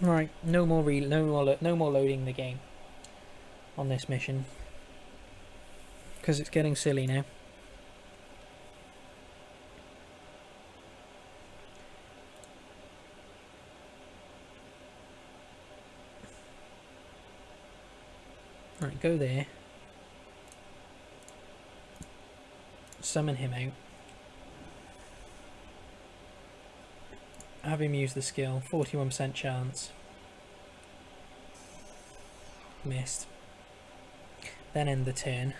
Right, no more loading the game on this mission because it's getting silly now. Right, go there. Summon him out. Have him use the skill. 41% chance. Missed. Then end the turn.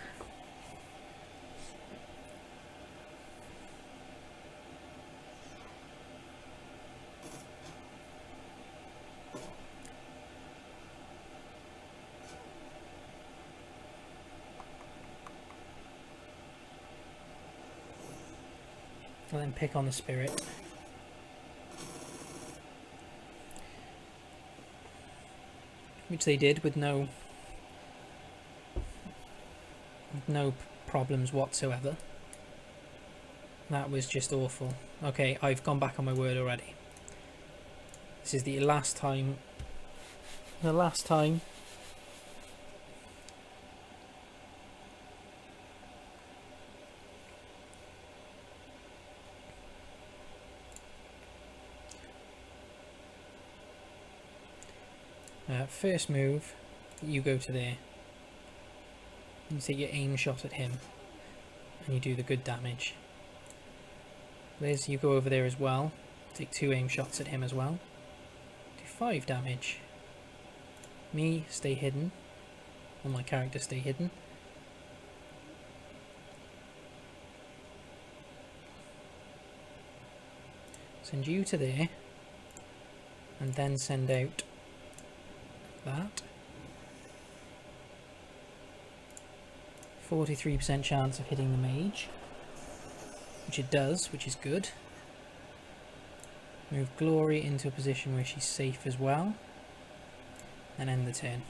And then pick on the spirit. Which they did with no problems whatsoever. That was just awful. Okay, I've gone back on my word already. This is the last time. The last time. First move, you go to there. You take your aim shot at him, and you do the good damage. Liz, you go over there as well. Take 2 aim shots at him as well. Do 5 damage. Me, stay hidden. Or my character stay hidden. Send you to there. And then send out that. 43% chance of hitting the mage. Which it does, which is good. Move Glory into a position where she's safe as well. And end the turn.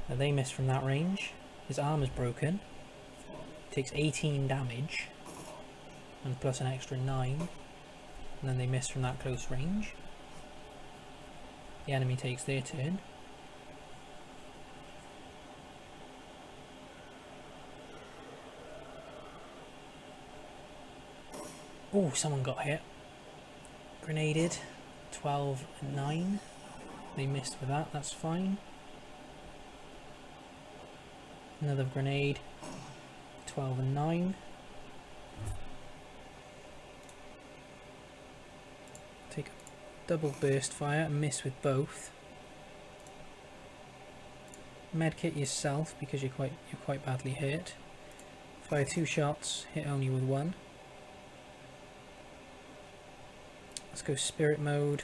Now they miss from that range. His arm is broken. Takes 18 damage. And plus an extra 9. And then they miss from that close range. The enemy takes their turn. Oh, someone got hit. Grenaded. 12 and 9. They missed with that, that's fine. Another grenade. 12 and 9. Take a double burst fire and miss with both. Medkit yourself because you're quite badly hurt. Fire 2 shots, hit only with 1. Let's go spirit mode.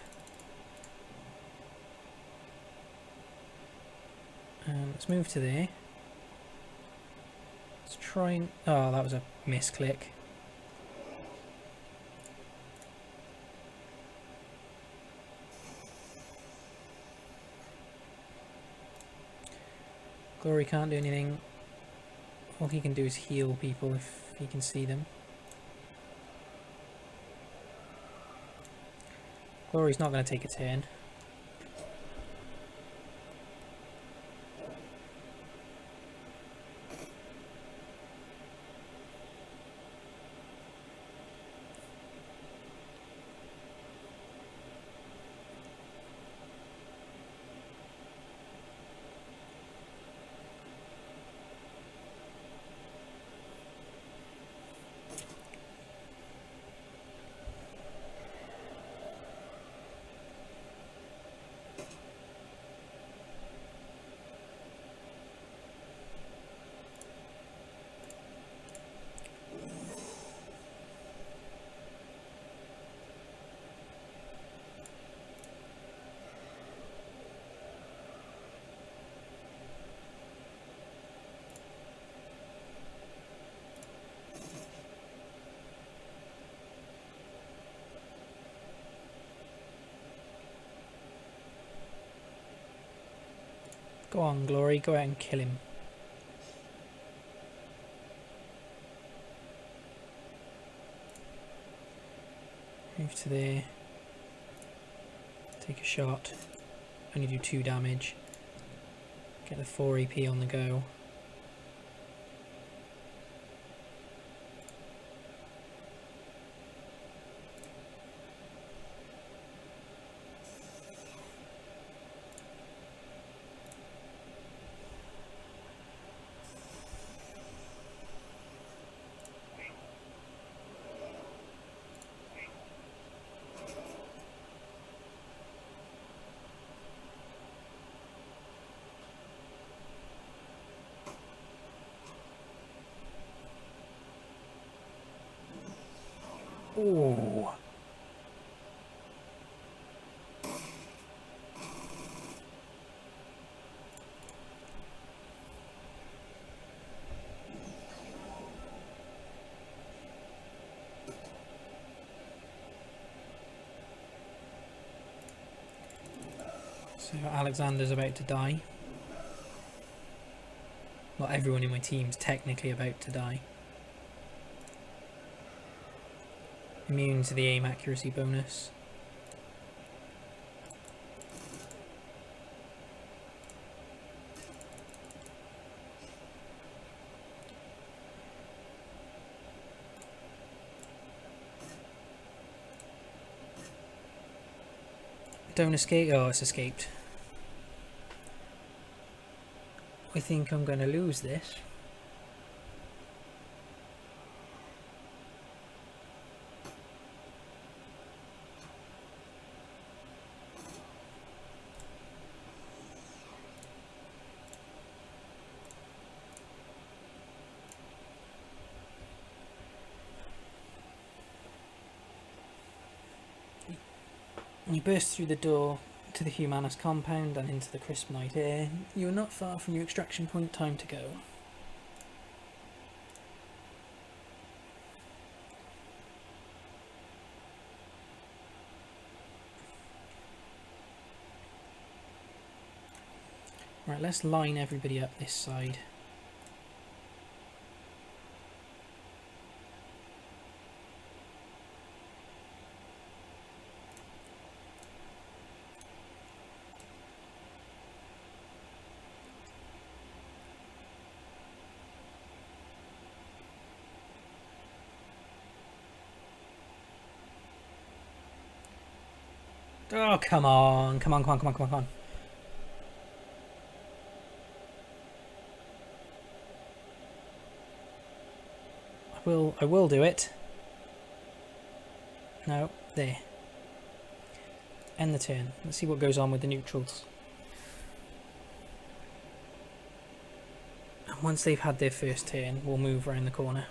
Let's move to there. Let's try and... Oh, that was a misclick. Glory can't do anything. All he can do is heal people if he can see them. Glory's not going to take a turn. Go on, Glory, go out and kill him. Move to there. Take a shot. Only do 2 damage. Get the 4 AP on the go. Oh. So Alexander's about to die. Not everyone in my team's technically about to die. Immune to the aim accuracy bonus. Don't escape. Oh, it's escaped. I think I'm going to lose this. You burst through the door to the Humanus compound and into the crisp night air. You are not far from your extraction point. Time to go. Right, let's line everybody up this side. Oh, come on. Come on, come on, come on, come on, come on. I will do it. No, there. End the turn. Let's see what goes on with the neutrals. And once they've had their first turn, we'll move around the corner.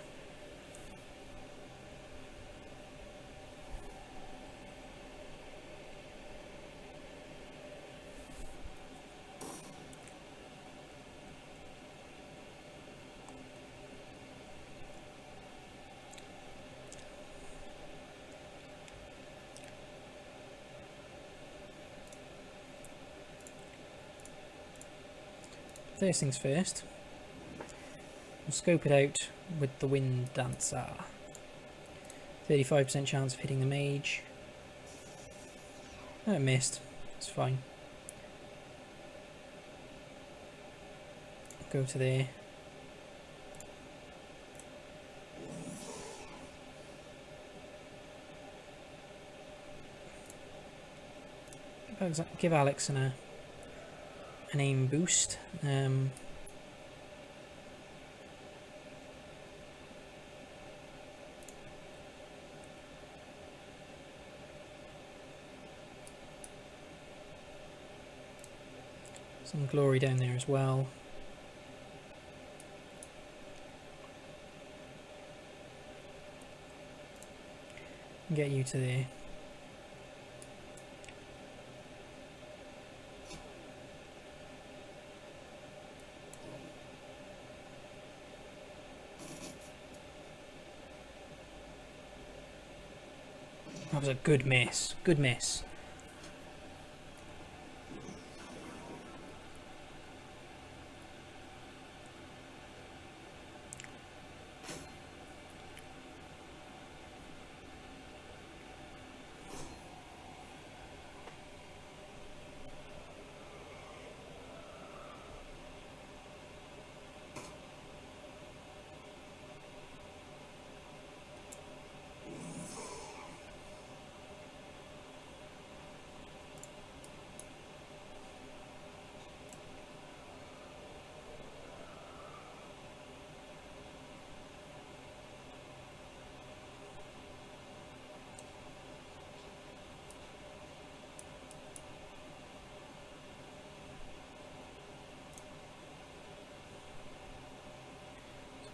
First things first, we'll scope it out with the Wind Dancer. 35% chance of hitting the mage. Oh, it missed. It's fine. Go to there. Give Alex an aim boost. Some glory down there as well. Get you to there. That was a good miss. Good miss.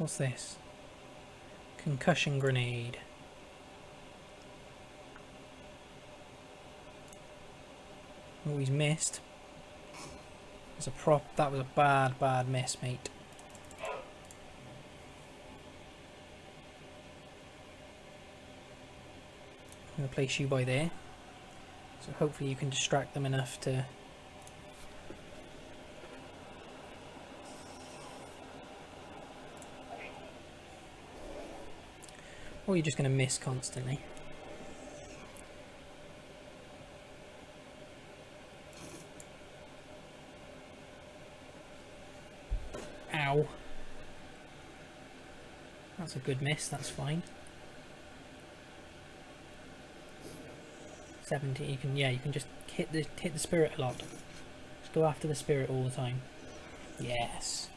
What's this? Concussion grenade. Oh, he's missed. It's a prop. That was a bad miss, mate. I'm going to place you by there. So hopefully you can distract them enough to... Or you're just going to miss constantly. Ow. That's a good miss, that's fine. 70, you can just hit the spirit a lot. Just go after the spirit all the time. Yes.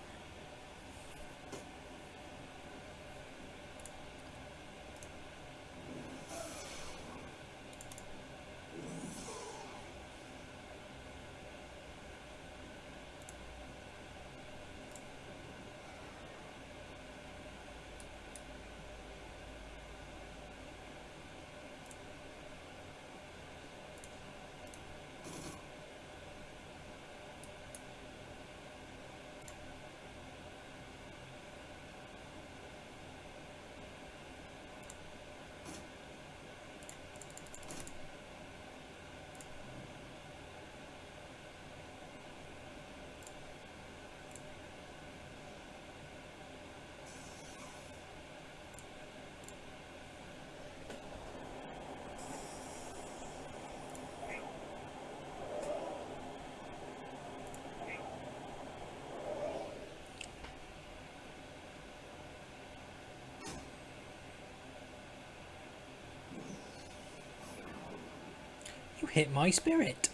You hit my spirit.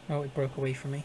Oh, it broke away from me.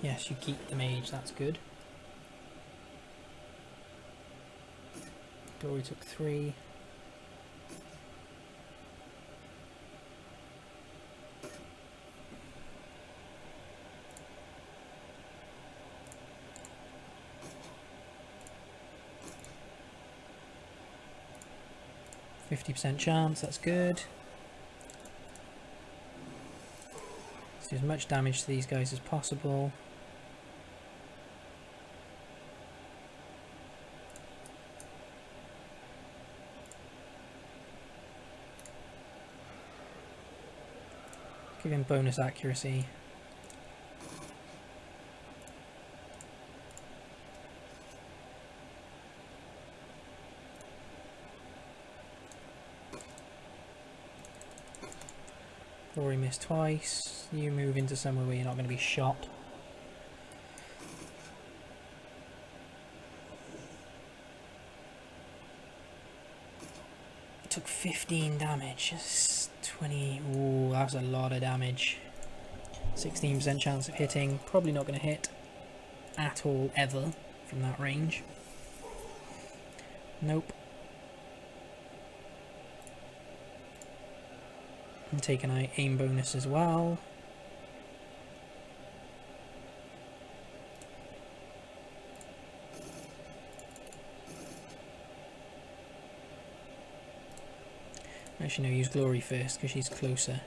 Yes, you keep the mage, that's good. Dory took 3. %50 chance, that's good. Let's do as much damage to these guys as possible. Give him bonus accuracy. Glory missed twice. You move into somewhere where you're not going to be shot. Took 15 damage. 20. Ooh, that's a lot of damage. 16% chance of hitting. Probably not going to hit at all ever from that range. Nope. And take an aim bonus as well. Actually, no, use Glory first because she's closer.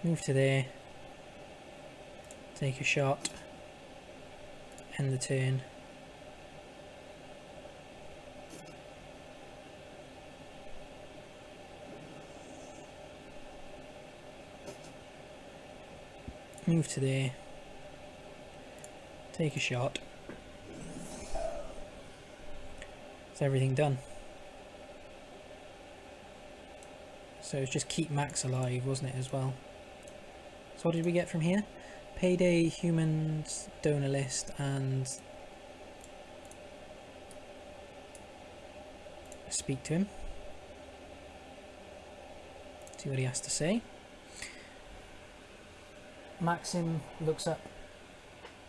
Move to there. Take a shot. End the turn. Move to there. Take a shot. Is everything done? So it's just keep Max alive, wasn't it, as well? So what did we get from here? Payday, humans, donor list, and speak to him. See what he has to say. Maxim looks up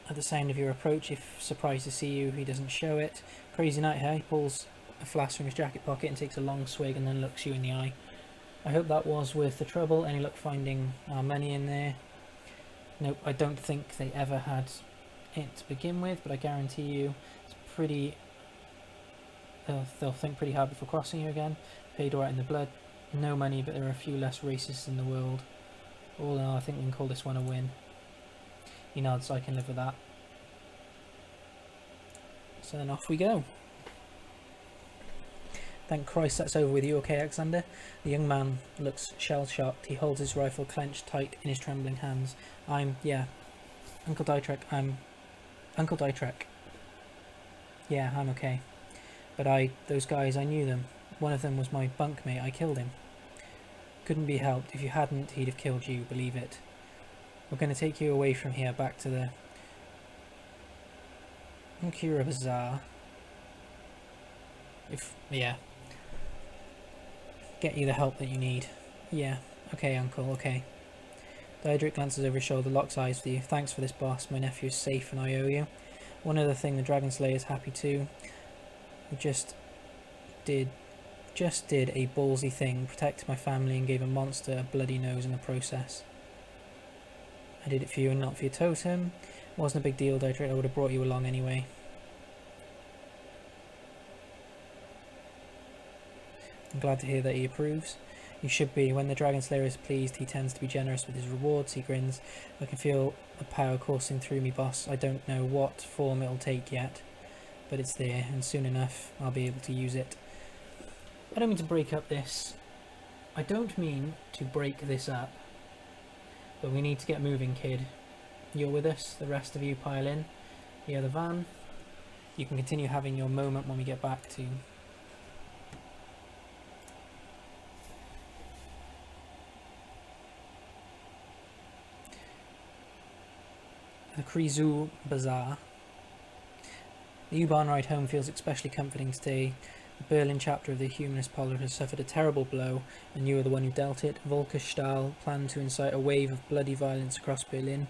at the sound of your approach. If surprised to see you, he doesn't show it. Crazy night here. He pulls a flask from his jacket pocket and takes a long swig and then looks you in the eye. I hope that was worth the trouble. Any luck finding our money in there? Nope, I don't think they ever had it to begin with, but I guarantee you it's pretty... They'll think pretty hard before crossing you again. Paid right in the blood. No money, but there are a few less racists in the world. All in all, I think we can call this one a win. He nods, I can live with that. So then off we go. Thank Christ that's over with. You okay, Alexander? The young man looks shell-shocked. He holds his rifle clenched tight in his trembling hands. Yeah. Uncle Dietrich, Uncle Dietrich. Yeah, I'm okay. But those guys, I knew them. One of them was my bunkmate. I killed him. Couldn't be helped. If you hadn't, he'd have killed you, believe it. We're going to take you away from here, back to the Kira Bazaar. Yeah. Get you the help that you need. Yeah. Okay, Uncle, okay. Diedrich glances over his shoulder, locks eyes with you. Thanks for this, boss. My nephew is safe and I owe you. One other thing, the Dragon Slayer is happy too. We just did a ballsy thing, protected my family and gave a monster a bloody nose in the process. I did it for you and not for your totem. It wasn't a big deal, Diedrich. I would have brought you along anyway. I'm glad to hear that he approves. You should be. When the Dragon Slayer is pleased, he tends to be generous with his rewards. He grins. I can feel the power coursing through me, boss. I don't know what form it'll take yet, but it's there, and soon enough I'll be able to use it. I don't mean to break up this. I don't mean to break this up, but we need to get moving, kid. You're with us. The rest of you pile in. The other van. You can continue having your moment when we get back to the Krizu Bazaar. The U-Bahn ride home feels especially comforting today. The Berlin chapter of the Humanist Polar has suffered a terrible blow, and you are the one who dealt it. Volker Stahl planned to incite a wave of bloody violence across Berlin.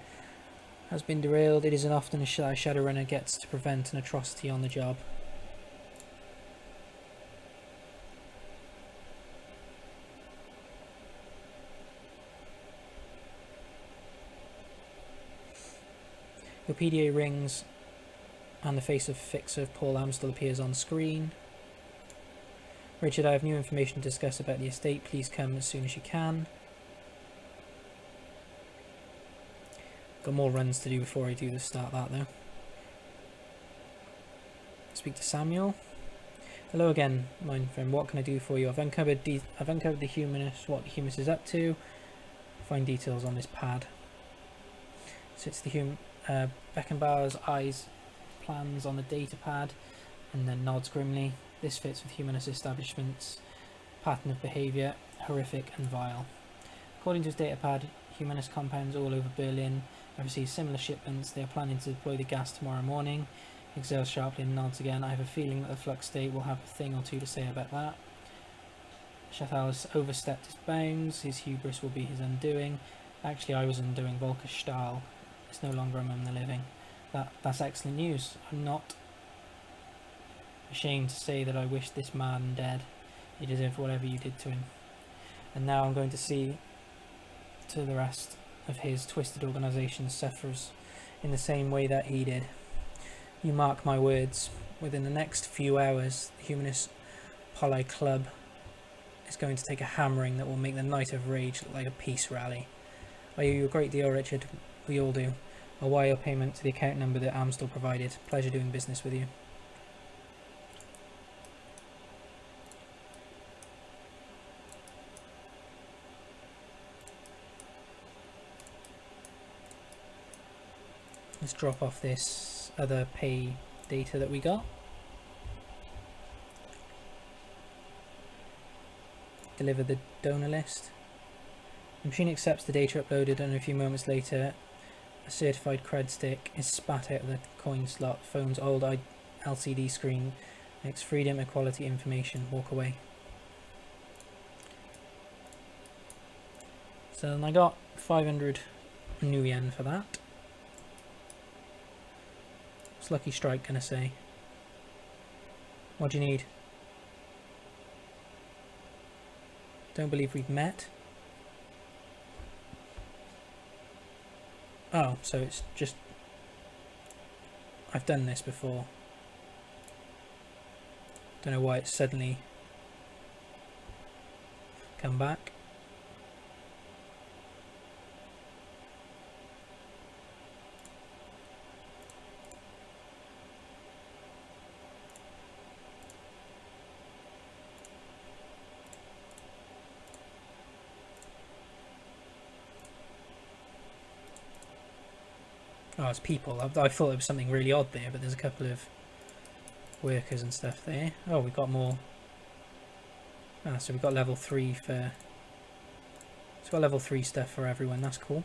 Has been derailed. It isn't often a Shadowrunner gets to prevent an atrocity on the job. Your PDA rings and the face of fixer Paul Amstel appears on screen. Richard, I have new information to discuss about the estate. Please come as soon as you can. Got more runs to do before I do start that though. Speak to Samuel. Hello again, my friend. What can I do for you? I've uncovered the Humanist, what the Humanist is up to. Find details on this pad. Sits the Beckenbauer's eyes plans on the data pad and then nods grimly. This fits with humanist establishments. Pattern of behaviour, horrific and vile. According to his datapad, humanist compounds all over Berlin have received similar shipments. They are planning to deploy the gas tomorrow morning. Exhales sharply and nods again. I have a feeling that the flux state will have a thing or two to say about that. Chathal has overstepped his bounds. His hubris will be his undoing. Actually, I was undoing Volker Stahl. It's no longer among the living. That's excellent news. I'm not ashamed to say that I wish this man dead. He deserved whatever you did to him. And now I'm going to see to the rest of his twisted organisation suffers in the same way that he did. You mark my words, within the next few hours, the Humanist Poly Club is going to take a hammering that will make the Night of Rage look like a peace rally. I owe you a great deal, Richard. We all do. I'll wire your payment to the account number that Amstel provided. Pleasure doing business with you. Let's drop off this other pay data that we got. Deliver the donor list. The machine accepts the data uploaded, and a few moments later a certified cred stick is spat out of the coin slot. Phone's old LCD screen makes freedom, equality, information. Walk away. So then I got 500 new yen for that. What's Lucky Strike gonna say? What do you need? Don't believe we've met. Oh, so it's just... I've done this before. Don't know why it's suddenly come back. Oh, it's people. I thought it was something really odd there, but there's a couple of workers and stuff there. Oh, we've got more. Ah, so we've got level 3 for... It's got level 3 stuff for everyone, that's cool.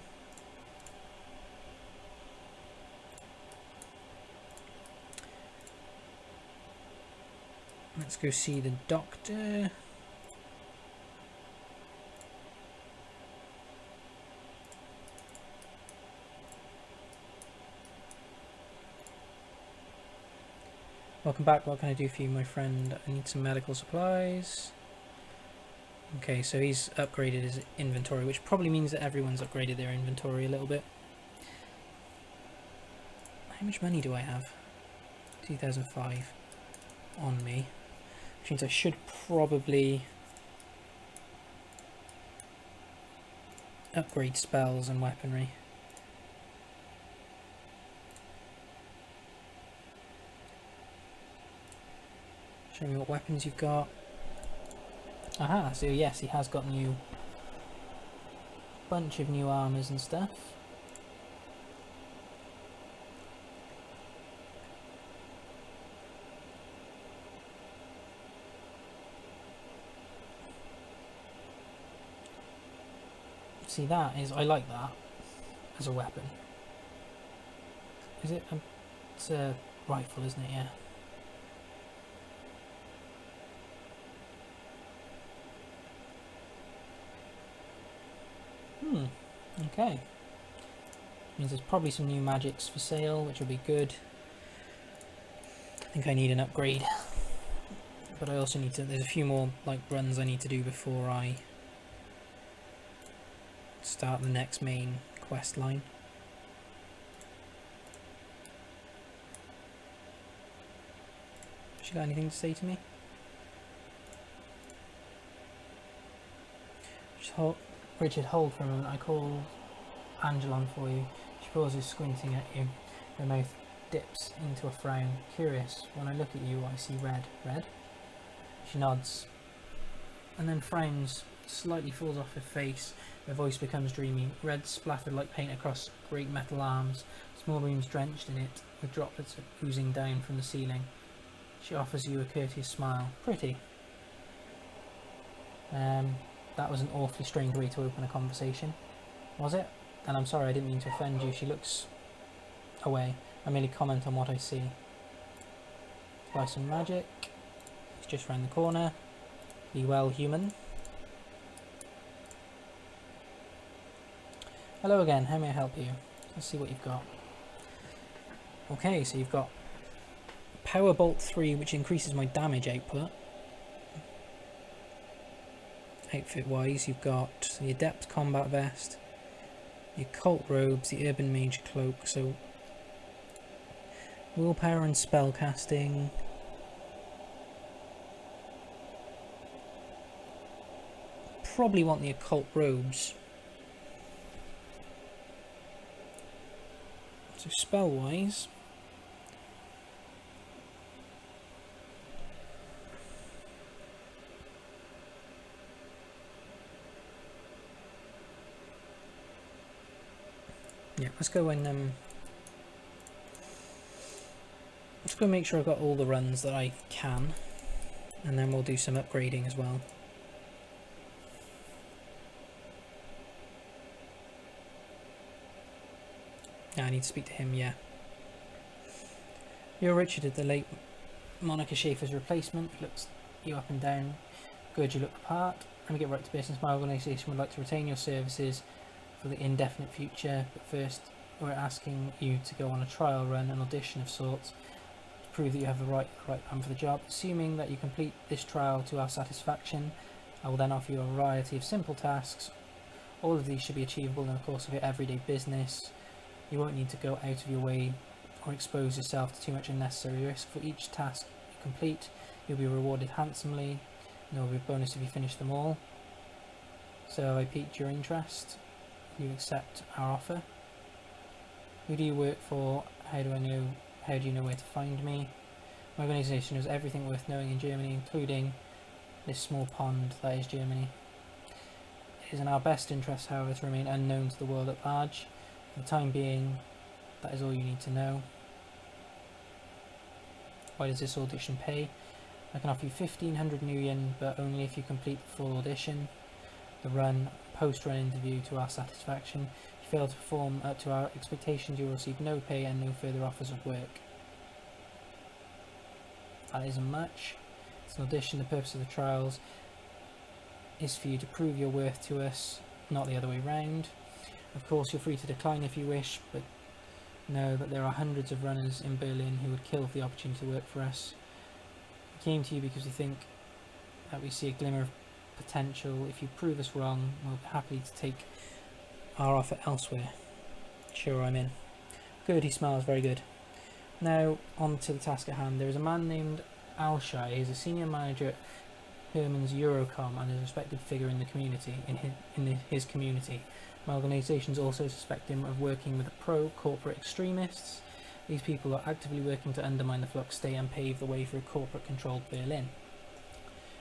Let's go see the doctor. Welcome back, what can I do for you, my friend? I need some medical supplies. Okay, so he's upgraded his inventory, which probably means that everyone's upgraded their inventory a little bit. How much money do I have? 2005 on me. Which means I should probably upgrade spells and weaponry. Show me what weapons you've got. Aha, so yes, he has got bunch of new armors and stuff. See, that is, I like that as a weapon. Is it? It's a rifle, isn't it? Yeah. Okay. Means there's probably some new magics for sale, which will be good. I think I need an upgrade. But I also need to, there's a few more like runs I need to do before I start the next main quest line. Has she got anything to say to me? Richard, hold for a moment. I call Angelon for you. She pauses, squinting at you. Her mouth dips into a frown. Curious. When I look at you, I see red. Red? She nods, and then frowns. Slightly falls off her face. Her voice becomes dreamy. Red splattered like paint across great metal arms. Small rooms drenched in it, with droplets oozing down from the ceiling. She offers you a courteous smile. Pretty. That was an awfully strange way to open a conversation. Was it? And I'm sorry, I didn't mean to offend you. She looks away. I merely comment on what I see. Buy some magic. It's just round the corner. Be well, human. Hello again, how may I help you? Let's see what you've got. Okay, so you've got Power Bolt 3, which increases my damage output. Outfit wise, you've got the Adept Combat Vest, the Occult Robes, the Urban Mage Cloak, so willpower and spell casting. Probably want the Occult Robes. So spell wise, yeah, let's go make sure I've got all the runs that I can, and then we'll do some upgrading as well. Yeah, I need to speak to him, yeah. You're Richard, the late Monica Schaefer's replacement. Looks you up and down. Good, you look the part. Let me get right to business. My organisation would like to retain your services for the indefinite future, but first we're asking you to go on a trial run, an audition of sorts, to prove that you have the right man for the job. Assuming that you complete this trial to our satisfaction, I will then offer you a variety of simple tasks. All of these should be achievable in the course of your everyday business. You won't need to go out of your way or expose yourself to too much unnecessary risk. For each task you complete, you'll be rewarded handsomely, and there will be a bonus if you finish them all. So have I piqued your interest? You accept our offer? Who do you work for? How do you know where to find me? My organisation knows everything worth knowing in Germany, including this small pond that is Germany. It is in our best interest, however, to remain unknown to the world at large. For the time being, that is all you need to know. Why does this audition pay? I can offer you 1,500 new yen, but only if you complete the full audition, the run, post-run interview to our satisfaction. If you fail to perform up to our expectations, you will receive no pay and no further offers of work. That isn't much. It's an audition. The purpose of the trials is for you to prove your worth to us, not the other way round. Of course, you're free to decline if you wish, but know that there are hundreds of runners in Berlin who would kill for the opportunity to work for us. We came to you because we think that we see a glimmer of potential. If you prove us wrong, we'll be happy to take our offer elsewhere. Sure, I'm in. Good, he smiles, very good. Now, on to the task at hand. There is a man named Alshai. He's a senior manager at Herman's Eurocom and is a respected figure in the community, in his community. My organisations also suspect him of working with pro-corporate extremists. These people are actively working to undermine the Flux state and pave the way for a corporate-controlled Berlin.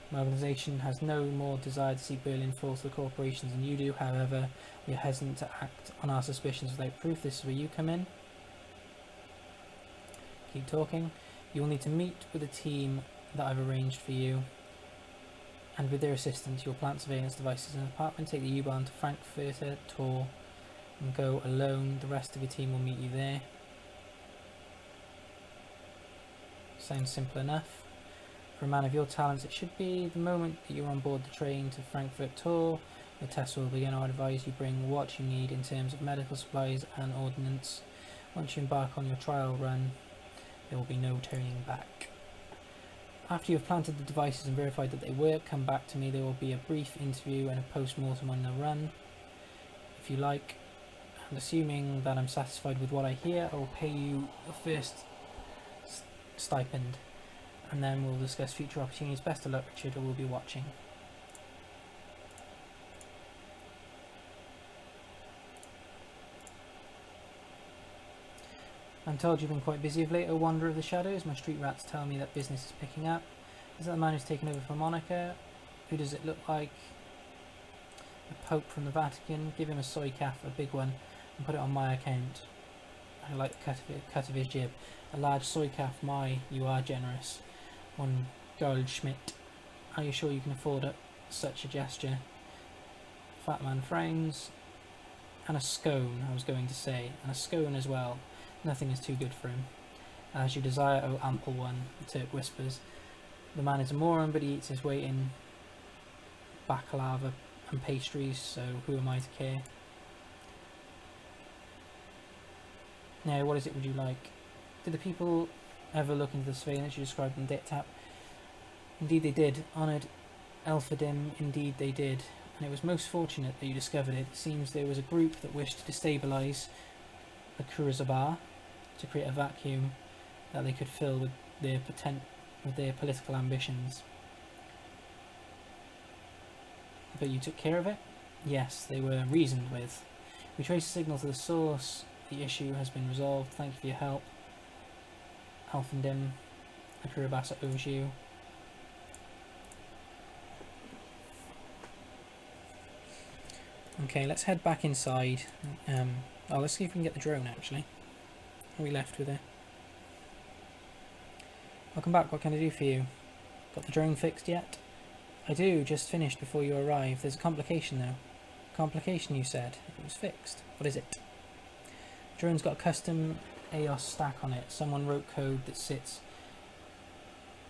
My organisation has no more desire to see Berlin fall to the corporations than you do. However, we are hesitant to act on our suspicions without proof. This is where you come in. Keep talking. You will need to meet with a team that I've arranged for you, and with their assistance you'll plant surveillance devices in an apartment, take the U-Bahn to Frankfurter Tor and go alone. The rest of your team will meet you there. Sounds simple enough. For a man of your talents, it should be. The moment that you're on board the train to Frankfurt Tor, the test will begin. I advise you bring what you need in terms of medical supplies and ordnance. Once you embark on your trial run, there will be no turning back. After you have planted the devices and verified that they work, come back to me. There will be a brief interview and a post-mortem on the run, if you like. And assuming that I'm satisfied with what I hear, I will pay you the first stipend, and then we'll discuss future opportunities. Best of luck, Richard. I will be watching. I'm told you've been quite busy of late, O Wanderer of the Shadows. My street rats tell me that business is picking up. Is that the man who's taken over for Monica? Who does it look like? The Pope from the Vatican. Give him a soy calf, a big one, and put it on my account. I like the cut of his jib. A large soy calf, my, you are generous. One Goldschmidt. Are you sure you can afford such a gesture? Fat man frowns. And a scone, I was going to say. And a scone as well. Nothing is too good for him. As you desire, O ample one, the Turk whispers. The man is a moron, but he eats his weight in baklava and pastries, so who am I to care? Now, what is it would you like? Did the people ever look into the surveillance you described in Tap? Indeed they did. Honoured Elphadim, indeed they did. And it was most fortunate that you discovered it. It seems there was a group that wished to destabilise the Kurosabar to create a vacuum that they could fill with their political ambitions. But you took care of it? Yes, they were reasoned with. We traced the signal to the source. The issue has been resolved. Thank you for your help. Alphendim, Akurabasa owes you. Okay, let's head back inside. Let's see if we can get the drone actually. What are we left with it? Welcome back, what can I do for you? Got the drone fixed yet? I do, just finished before you arrived. There's a complication though. Complication, you said? It was fixed. What is it? The drone's got a custom EOS stack on it. Someone wrote code that sits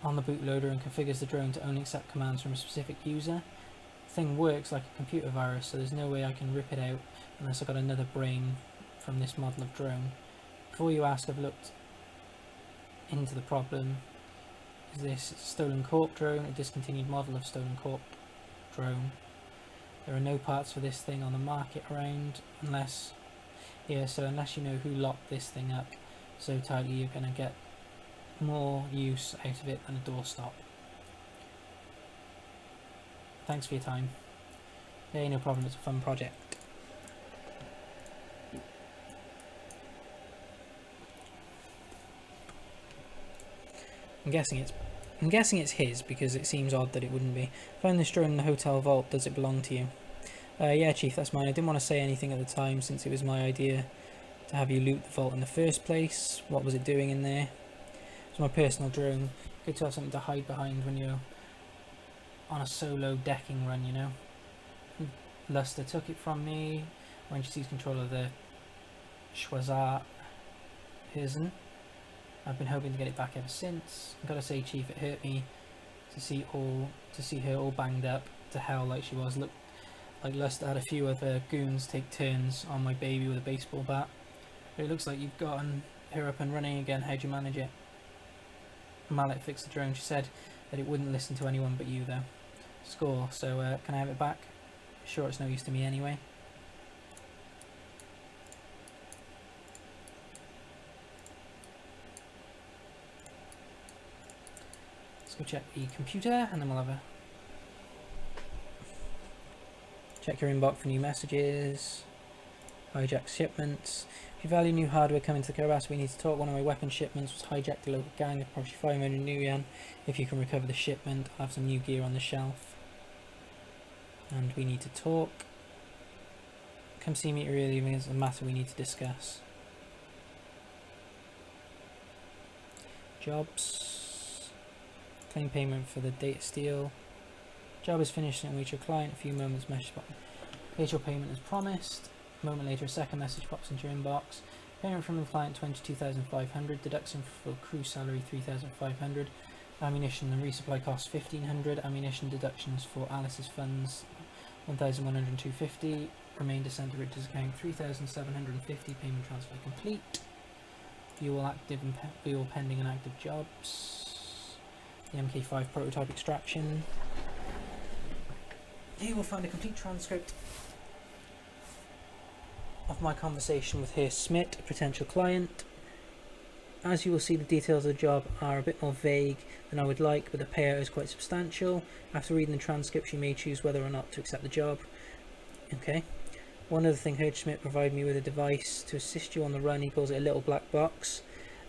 on the bootloader and configures the drone to only accept commands from a specific user. The thing works like a computer virus, so there's no way I can rip it out unless I got another brain from this model of drone. Before you ask, I've looked into the problem. Is this stolen corp drone, a discontinued model of stolen corp drone? There are no parts for this thing on the market around unless you know who locked this thing up so tightly, you're going to get more use out of it than a doorstop. Thanks for your time. Hey, no problem, it's a fun project. I'm guessing it's his, because it seems odd that it wouldn't be. Found this drone in the hotel vault. Does it belong to you? Yeah, Chief, that's mine. I didn't want to say anything at the time since it was my idea to have you loot the vault in the first place. What was it doing in there? It's my personal drone. Good to have something to hide behind when you're on a solo decking run, you know. Luster took it from me when she seized control of the Schwazar Hirsen. I've been hoping to get it back ever since. I've got to say, Chief, it hurt me to see her all banged up to hell like she was. Look, like Luster had a few other goons take turns on my baby with a baseball bat. But it looks like you've gotten her up and running again. How'd you manage it? Mallet fixed the drone. She said that it wouldn't listen to anyone but you, though. Score. So, can I have it back? Sure, it's no use to me anyway. Let's go check the computer, and then we'll have a check your inbox for new messages. Hijack shipments. If you value new hardware coming to the Karabas, we need to talk. One of my weapon shipments was hijacked a local gang. They're probably 500 new yen. If you can recover the shipment, I'll have some new gear on the shelf. And we need to talk. Come see me early, there's a matter we need to discuss. Jobs. Claim payment for the data steal. Job is finished and reach your client. A few moments, message button. Here's your payment as promised. A moment later, a second message pops into your inbox. Payment from the client 22,500. Deduction for crew salary 3,500. Ammunition and resupply costs 1,500. Ammunition deductions for Alice's funds 1,102.50. Remainder sent to Richard's account 3,750. Payment transfer complete. View all pending and active jobs. The MK5 prototype extraction. Here we'll find a complete transcript of my conversation with Herr Smith, a potential client. As you will see, the details of the job are a bit more vague than I would like, but the payout is quite substantial. After reading the transcripts, you may choose whether or not to accept the job. Okay. One other thing, Herr Schmidt provided me with a device to assist you on the run. He calls it a little black box.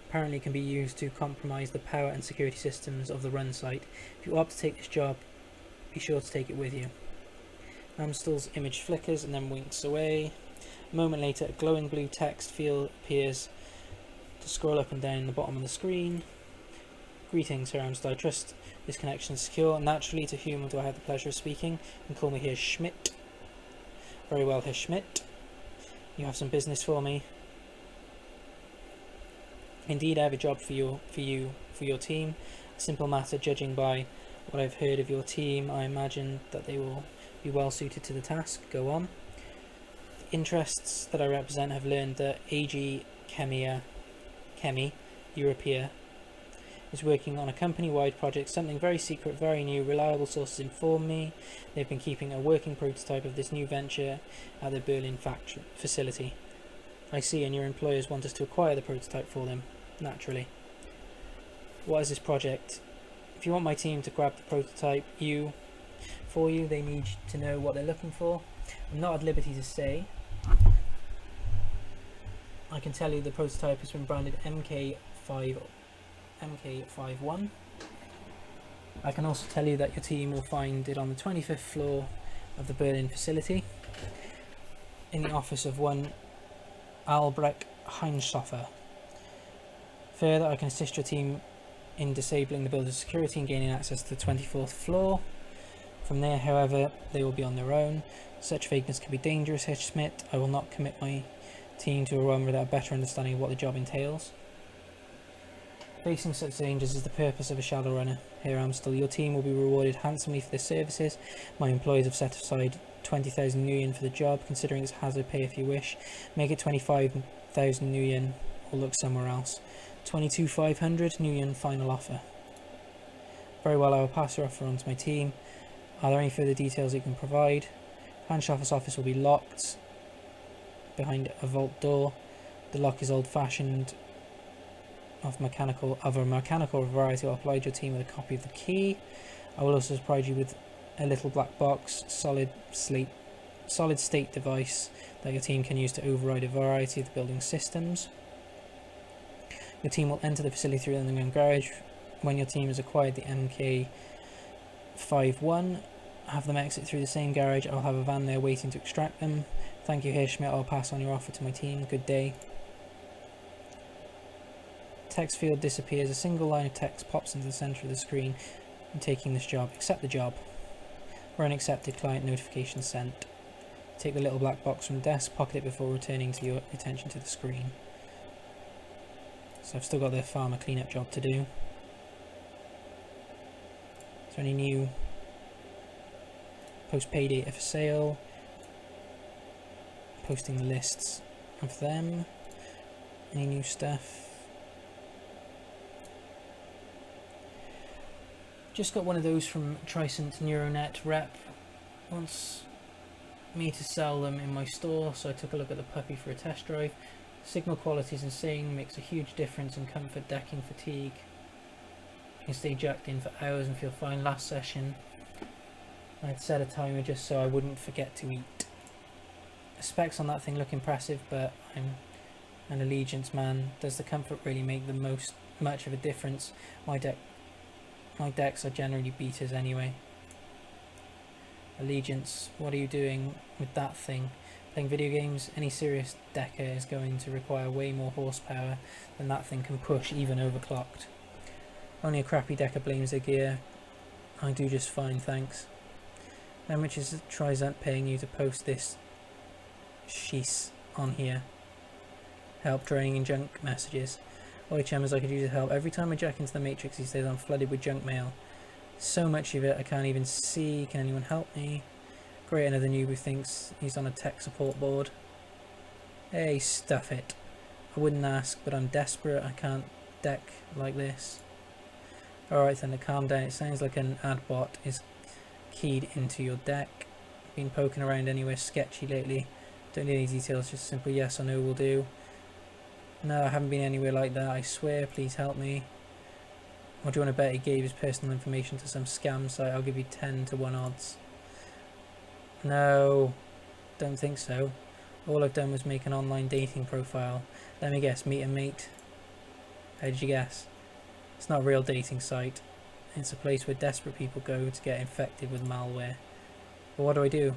Apparently it can be used to compromise the power and security systems of the run site. If you opt to take this job, be sure to take it with you. Amstel's image flickers and then winks away. A moment later, a glowing blue text field appears to scroll up and down the bottom of the screen. Greetings, here I trust this connection is secure. Naturally, to whom do I have the pleasure of speaking? You can call me here Schmidt. Very well, Herr Schmidt. You have some business for me. Indeed, I have a job for your team. A simple matter, judging by what I've heard of your team. I imagine that they will be well suited to the task. Go on. The interests that I represent have learned that AG Chemi Europea is working on a company-wide project, something very secret, very new. Reliable sources inform me they've been keeping a working prototype of this new venture at their Berlin facility. I see, and your employers want us to acquire the prototype for them, naturally. What is this project? If you want my team to grab the prototype for you, they need to know what they're looking for. I'm not at liberty to say. I can tell you the prototype has been branded MK51. I can also tell you that your team will find it on the 25th floor of the Berlin facility in the office of one Albrecht Heinschoffer. Further, I can assist your team in disabling the building's security and gaining access to the 24th floor. From there, however, they will be on their own. Such vagueness can be dangerous, Herr Schmidt. I will not commit my team to a run without a better understanding of what the job entails. Facing such dangers is the purpose of a Shadowrunner. Here Amstel, your team will be rewarded handsomely for their services. My employees have set aside 20,000 Nuyen for the job, considering it's hazard pay if you wish. Make it 25,000 Nuyen or look somewhere else. 22,500 Nuyen final offer. Very well, I will pass your offer on to my team. Are there any further details you can provide? Hanschoffer's office will be locked behind a vault door. The lock is old-fashioned, of a mechanical variety. I'll provide your team with a copy of the key. I will also provide you with a little black box, solid state device that your team can use to override a variety of the building's systems. Your team will enter the facility through the underground garage. When your team has acquired the MK51, have them exit through the same garage. I'll have a van there waiting to extract them. Thank you, Herr Schmidt. I'll pass on your offer to my team. Good day. Text field disappears. A single line of text pops into the center of the screen. I'm taking this job. Accept the job. Run accepted. Client notification sent. Take the little black box from the desk. Pocket it before returning to your attention to the screen. So I've still got the farmer cleanup job to do. Is there any new post pay data for sale? Posting the lists of them. Any new stuff? Just got one of those from Tricent Neuronet Rep. Wants me to sell them in my store, so I took a look at the puppy for a test drive. Signal quality is insane, makes a huge difference in comfort, decking, fatigue. You can stay jacked in for hours and feel fine. Last session I'd set a timer just so I wouldn't forget to eat. The specs on that thing look impressive, but I'm an Allegiance man. Does the comfort really make the much of a difference? My decks are generally beaters anyway. Allegiance, what are you doing with that thing? Playing video games? Any serious decker is going to require way more horsepower than that thing can push, even overclocked. Only a crappy decker blames their gear. I do just fine, thanks. How much is Trizant paying you to post this sheesh on here? Help draining in junk messages. Oi chums, I could use your help. Every time I jack into the Matrix these days I'm flooded with junk mail. So much of it I can't even see. Can anyone help me? Great, another noob who thinks he's on a tech support board. Hey, stuff it. I wouldn't ask, but I'm desperate. I can't deck like this. Alright then, calm down. It sounds like an ad bot is keyed into your deck. Been poking around anywhere sketchy lately. Don't need any details, just a simple yes or no will do. No, I haven't been anywhere like that, I swear. Please help me. Or do you want to bet he gave his personal information to some scam site? I'll give you 10 to 1 odds. No, don't think so. All I've done was make an online dating profile. Let me guess, meet a mate. How did you guess? It's not a real dating site. It's a place where desperate people go to get infected with malware. But what do I do?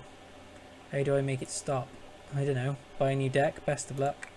How do I make it stop? I don't know. Buy a new deck, best of luck.